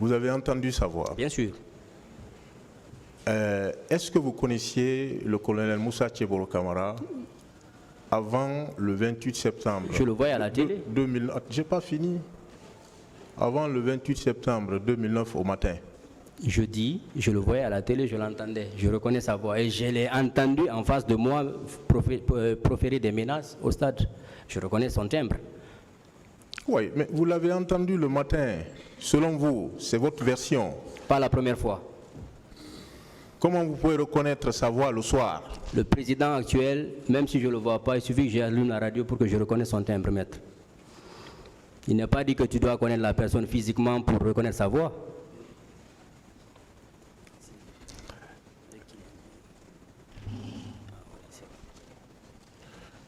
Vous avez entendu sa voix. Bien sûr. Est-ce que vous connaissiez le colonel Moussa Tchebolo Camara avant le 28 septembre? Je le voyais à la télé. J'ai pas fini. Avant le 28 septembre 2009 au matin. Je dis, je le voyais à la télé, je l'entendais. Je reconnais sa voix. Et je l'ai entendu en face de moi proférer des menaces au stade. Je reconnais son timbre. Oui, mais vous l'avez entendu le matin. Selon vous, c'est votre version. Pas la première fois. Comment vous pouvez reconnaître sa voix le soir? Le président actuel, même si je ne le vois pas, il suffit que j'allume la radio pour que je reconnaisse son timbre, maître. Il n'est pas dit que tu dois connaître la personne physiquement pour reconnaître sa voix.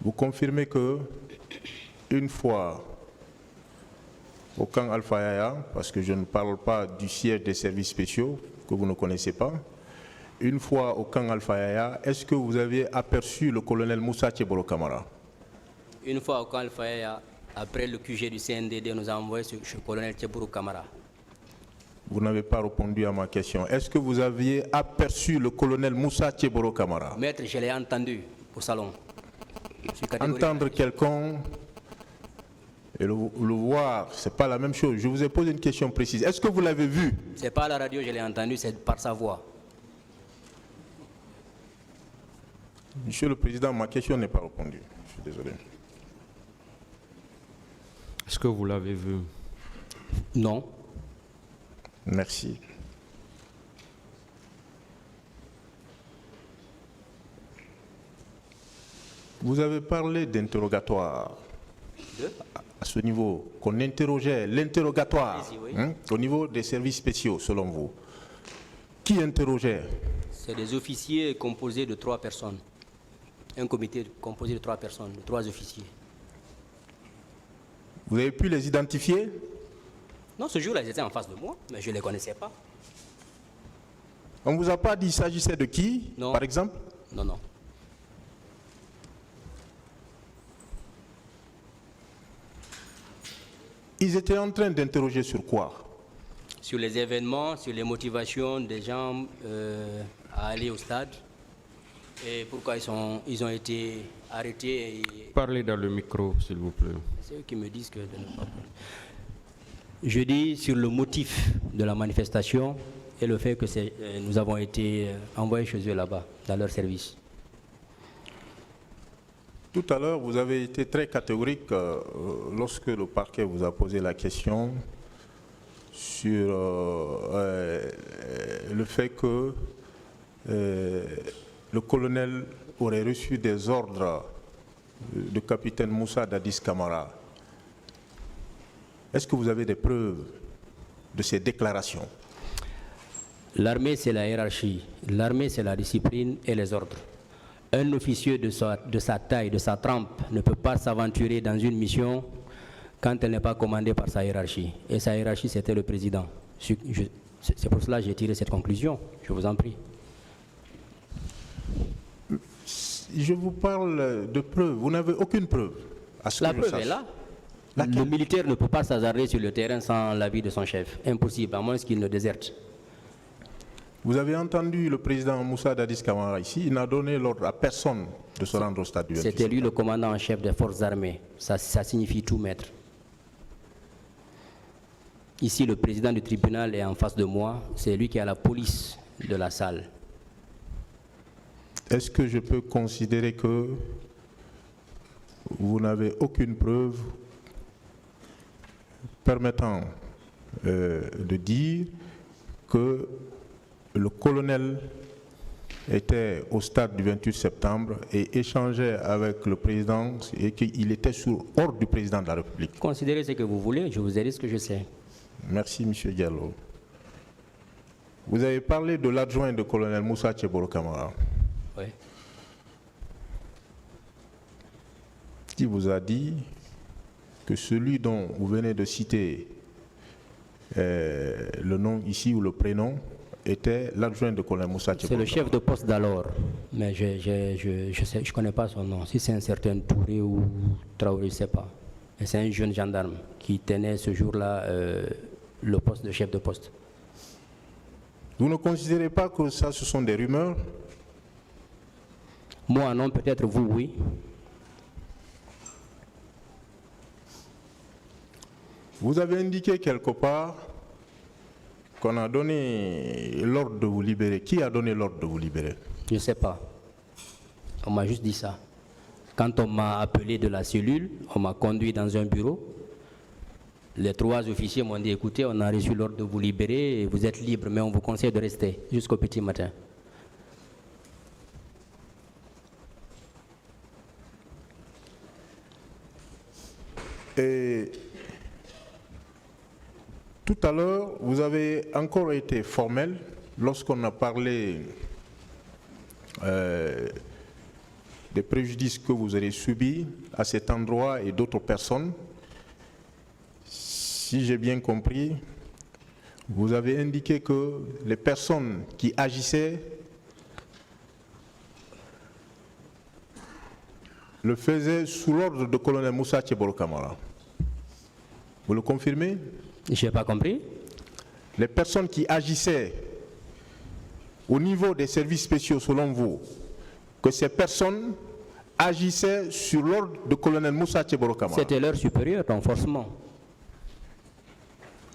Vous confirmez que une fois au camp Alpha Yaya, parce que je ne parle pas du siège des services spéciaux que vous ne connaissez pas, une fois au camp Alpha Yaya, est-ce que vous avez aperçu le colonel Moussa Tchebolo Camara? Une fois au camp Alpha Yaya, après le QG du CNDD nous a envoyé ce colonel Tchebolo Camara. Vous n'avez pas répondu à ma question. Est-ce que vous aviez aperçu le colonel Moussa Tchebolo Camara? Maître, je l'ai entendu au salon. Entendre quelqu'un et le voir, ce n'est pas la même chose. Je vous ai posé une question précise. Est-ce que vous l'avez vu? Ce n'est pas à la radio, je l'ai entendu, c'est par sa voix. Monsieur le Président, ma question n'est pas répondue. Je suis désolé. Est-ce que vous l'avez vu? Non. Merci. Vous avez parlé d'interrogatoire. À ce niveau, qu'on interrogeait l'interrogatoire au niveau des services spéciaux, selon vous. Qui interrogeait? C'est des officiers composés de 3 personnes. Un comité composé de 3 personnes, de 3 officiers. Vous avez pu les identifier? Non, ce jour-là, ils étaient en face de moi, mais je ne les connaissais pas. On ne vous a pas dit qu'il s'agissait de qui, non. Par exemple? Non, non. Ils étaient en train d'interroger sur quoi? Sur les événements, sur les motivations des gens à aller au stade et pourquoi ils ont été arrêtés. Parlez dans le micro, s'il vous plaît. C'est eux qui me disent que de ne pas parler. Je dis sur le motif de la manifestation et le fait que nous avons été envoyés chez eux là-bas, dans leur service. Tout à l'heure, vous avez été très catégorique lorsque le parquet vous a posé la question sur le fait que le colonel aurait reçu des ordres du capitaine Moussa Dadis Camara. Est-ce que vous avez des preuves de ces déclarations? L'armée, c'est la hiérarchie. L'armée, c'est la discipline et les ordres. Un officier de sa taille, de sa trempe, ne peut pas s'aventurer dans une mission quand elle n'est pas commandée par sa hiérarchie. Et sa hiérarchie, c'était le président. C'est pour cela que j'ai tiré cette conclusion. Je vous en prie. Je vous parle de preuves. Vous n'avez aucune preuve. La preuve est là. Le militaire ne peut pas s'hasarder sur le terrain sans l'avis de son chef. Impossible, à moins qu'il ne déserte. Vous avez entendu le président Moussa Dadis Camara ici, il n'a donné l'ordre à personne de se rendre au stade du 28 septembre. C'était lui le commandant en chef des forces armées. Ça signifie tout, maître. Ici, le président du tribunal est en face de moi. C'est lui qui a la police de la salle. Est-ce que je peux considérer que vous n'avez aucune preuve permettant de dire que le colonel était au stade du 28 septembre et échangeait avec le président et qu'il était sous ordre du président de la République? Considérez ce que vous voulez, je vous ai dit ce que je sais. Merci, M. Diallo. Vous avez parlé de l'adjoint de colonel Moussa Tchebolo Camara. Oui. Qui vous a dit que celui dont vous venez de citer le nom ici ou le prénom était l'adjoint de colonel Moussa Tchebolo. C'est le chef de poste d'alors, mais je connais pas son nom. Si c'est un certain Touré ou Traoré, je ne sais pas. Mais c'est un jeune gendarme qui tenait ce jour-là le poste de chef de poste. Vous ne considérez pas que ça, ce sont des rumeurs? Moi non, peut-être vous oui. Vous avez indiqué quelque part qu'on a donné l'ordre de vous libérer. Qui a donné l'ordre de vous libérer? Je ne sais pas. On m'a juste dit ça. Quand on m'a appelé de la cellule, on m'a conduit dans un bureau. Les 3 officiers m'ont dit, écoutez, on a reçu l'ordre de vous libérer, vous êtes libre, mais on vous conseille de rester jusqu'au petit matin. Et tout à l'heure, vous avez encore été formel lorsqu'on a parlé des préjudices que vous avez subis à cet endroit et d'autres personnes. Si j'ai bien compris, vous avez indiqué que les personnes qui agissaient le faisaient sous l'ordre de colonel Moussa Tchebolo Kamara. Vous le confirmez? Je n'ai pas compris. Les personnes qui agissaient au niveau des services spéciaux, selon vous, que ces personnes agissaient sur l'ordre de colonel Moussa Tchebolo Kamara? C'était leur supérieur, donc forcément.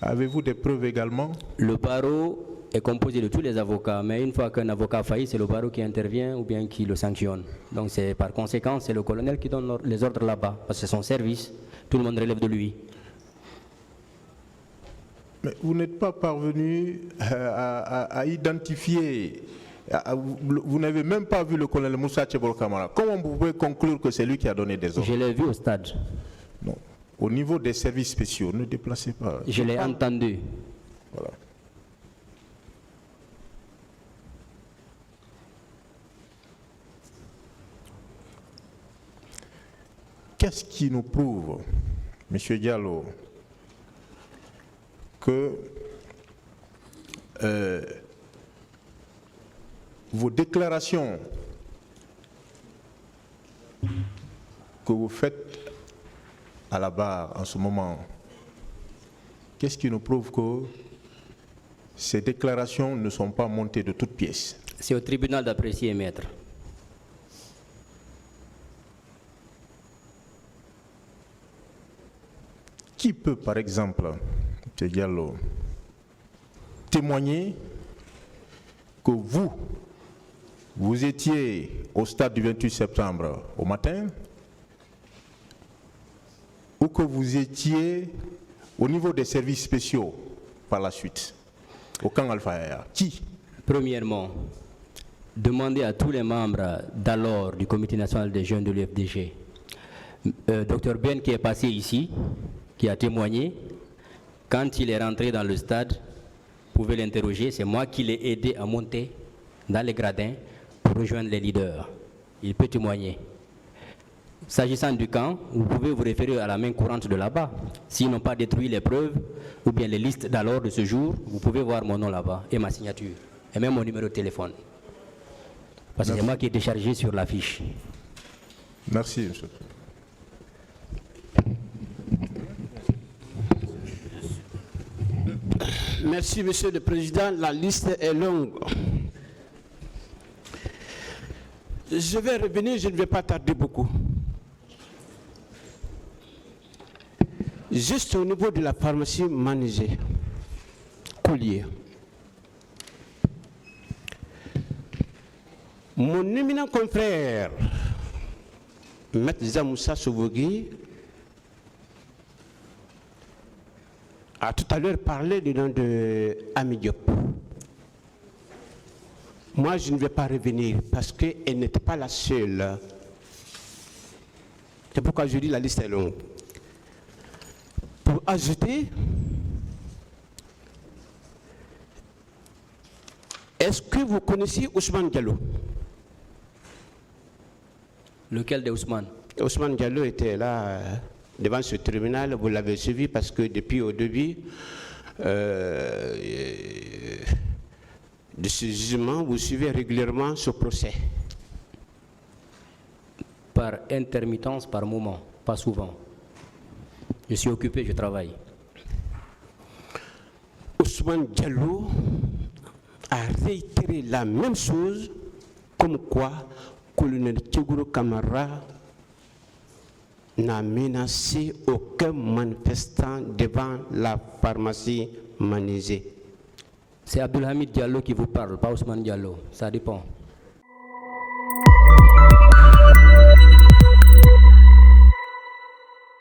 Avez-vous des preuves également? Le barreau est composé de tous les avocats, mais une fois qu'un avocat faillit, c'est le barreau qui intervient ou bien qui le sanctionne. Donc par conséquent, c'est le colonel qui donne les ordres là-bas, parce que c'est son service, tout le monde relève de lui. Mais vous n'êtes pas parvenu à identifier, vous n'avez même pas vu le colonel Moussa Tchebolo Kamara. Comment vous pouvez conclure que c'est lui qui a donné des ordres? Je l'ai vu au stade. Non. Au niveau des services spéciaux, ne déplacez pas. Je l'ai entendu. Voilà. Qu'est-ce qui nous prouve, M. Diallo, que vos déclarations que vous faites à la barre en ce moment, qu'est-ce qui nous prouve que ces déclarations ne sont pas montées de toutes pièces? C'est au tribunal d'apprécier, maître. Qui peut, par exemple, M. Diallo, témoigner que vous étiez au stade du 28 septembre au matin, ou que vous étiez au niveau des services spéciaux par la suite, au camp Alpha Yaya? Qui? Premièrement, demander à tous les membres d'alors du comité national des jeunes de l'UFDG, Dr Ben qui est passé ici, qui a témoigné, quand il est rentré dans le stade, vous pouvez l'interroger, c'est moi qui l'ai aidé à monter dans les gradins pour rejoindre les leaders. Il peut témoigner. S'agissant du camp, vous pouvez vous référer à la main courante de là-bas. S'ils n'ont pas détruit les preuves ou bien les listes d'alors de ce jour, vous pouvez voir mon nom là-bas et ma signature et même mon numéro de téléphone. Parce que c'est moi qui ai déchargé sur la fiche. Merci, monsieur. Merci, Monsieur le Président. La liste est longue. Je vais revenir, je ne vais pas tarder beaucoup. Juste au niveau de la pharmacie Manigé, Collier. Mon éminent confrère, Maître Zamoussa Souvogui, a tout à l'heure parlé du nom de Ami Diop. Moi, je ne vais pas revenir parce qu'elle n'était pas la seule. C'est pourquoi je dis la liste est longue. Pour ajouter, est-ce que vous connaissez Ousmane Diallo? Lequel de Ousmane? Ousmane Diallo était là devant ce tribunal, vous l'avez suivi parce que depuis au début de ce jugement, vous suivez régulièrement ce procès. Par intermittence, par moment, pas souvent. Je suis occupé, je travaille. Ousmane Diallo a réitéré la même chose, comme quoi colonel Tcheguro Camara n'a menacé aucun manifestant devant la pharmacie Manizé. C'est Abdulhamid Diallo qui vous parle, pas Ousmane Diallo, ça dépend.